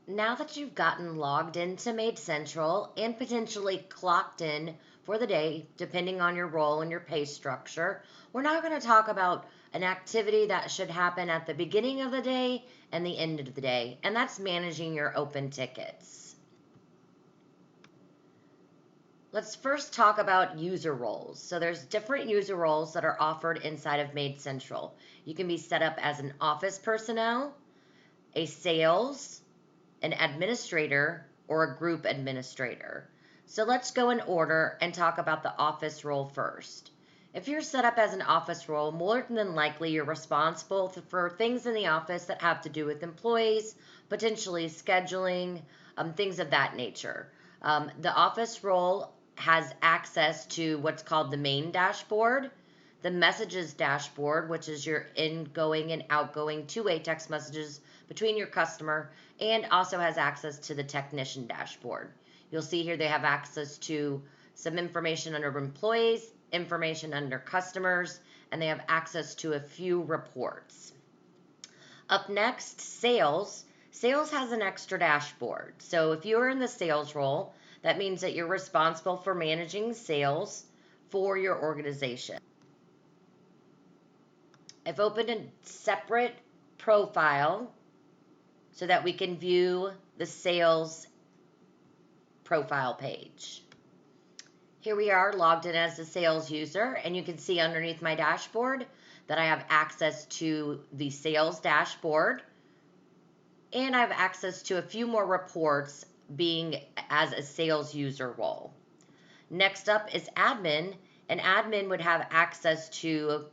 Now that you've gotten logged into MaidCentral and potentially clocked in for the day, depending on your role and your pay structure, we're now going to talk about an activity that should happen at the beginning of the day and the end of the day, and that's managing your open tickets. Let's first talk about user roles. So there's different user roles that are offered inside of MaidCentral. You can be set up as an office personnel, a sales, an administrator, or a group administrator. So let's go in order and talk about the office role first. If you're set up as an office role, more than likely you're responsible for things in the office that have to do with employees, potentially scheduling, things of that nature. The office role has access to what's called the main dashboard, the messages dashboard, which is your ingoing and outgoing two-way text messages between your customer, and also has access to the technician dashboard. You'll see here they have access to some information under employees, information under customers, and they have access to a few reports. Up next, sales. Sales has an extra dashboard. So if you're in the sales role, that means that you're responsible for managing sales for your organization. I've opened a separate profile so that we can view the sales profile page. Here we are logged in as a sales user, and you can see underneath my dashboard that I have access to the sales dashboard, and I have access to a few more reports being as a sales user role. Next up is admin, and admin would have access to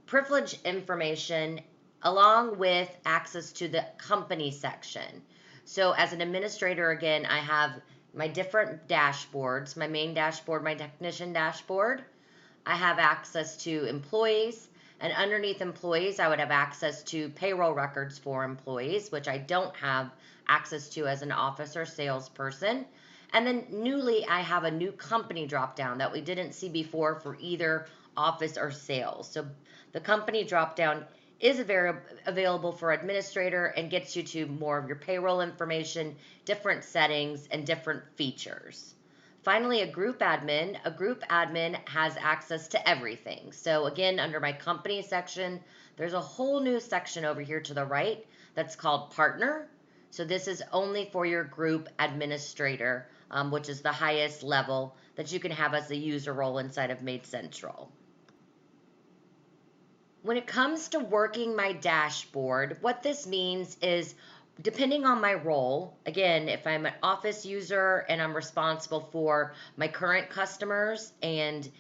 privilege information along with access to the company section. So as an administrator, again, I have my different dashboards, my main dashboard, my technician dashboard. I have access to employees, and underneath employees, I would have access to payroll records for employees, which I don't have access to as an office or salesperson. And then newly, I have a new company drop down that we didn't see before for either office or sales. So the company drop down is available for administrator and gets you to more of your payroll information, different settings, and different features. Finally, a group admin. A group admin has access to everything. So again, under my company section, there's a whole new section over here to the right that's called partner. So this is only for your group administrator, which is the highest level that you can have as a user role inside of MaidCentral. When it comes to working my dashboard, what this means is, depending on my role, again, if I'm an office user and I'm responsible for my current customers and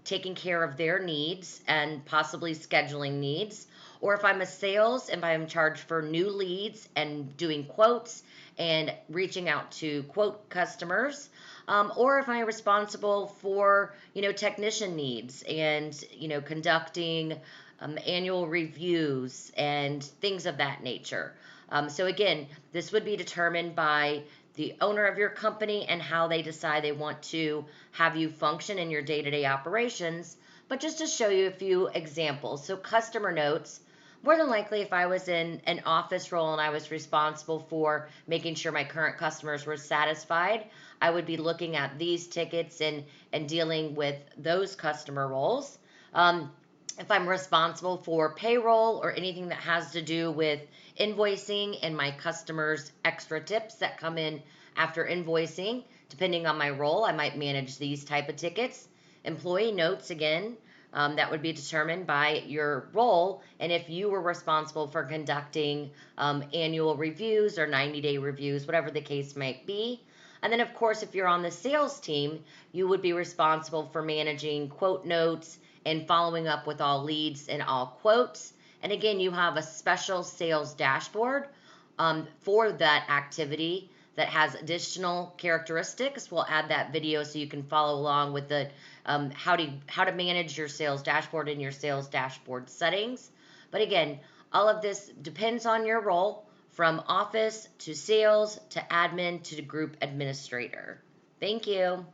taking care of their needs and possibly scheduling needs, or if I'm a sales and I'm charged for new leads and doing quotes and reaching out to quote customers, or if I'm responsible for, technician needs and, conducting annual reviews and things of that nature. So again, this would be determined by the owner of your company and how they decide they want to have you function in your day-to-day operations. But just to show you a few examples, so customer notes. More than likely, if I was in an office role and I was responsible for making sure my current customers were satisfied, I would be looking at these tickets and dealing with those customer roles. If I'm responsible for payroll or anything that has to do with invoicing and my customers' extra tips that come in after invoicing, depending on my role, I might manage these type of tickets. Employee notes, again, that would be determined by your role, and if you were responsible for conducting annual reviews or 90-day reviews, whatever the case might be. And then, of course, if you're on the sales team, you would be responsible for managing quote notes and following up with all leads and all quotes. And again, you have a special sales dashboard for that activity that has additional characteristics. We'll add that video so you can follow along with the how to manage your sales dashboard and your sales dashboard settings. But again, all of this depends on your role, from office to sales to admin to group administrator. Thank you.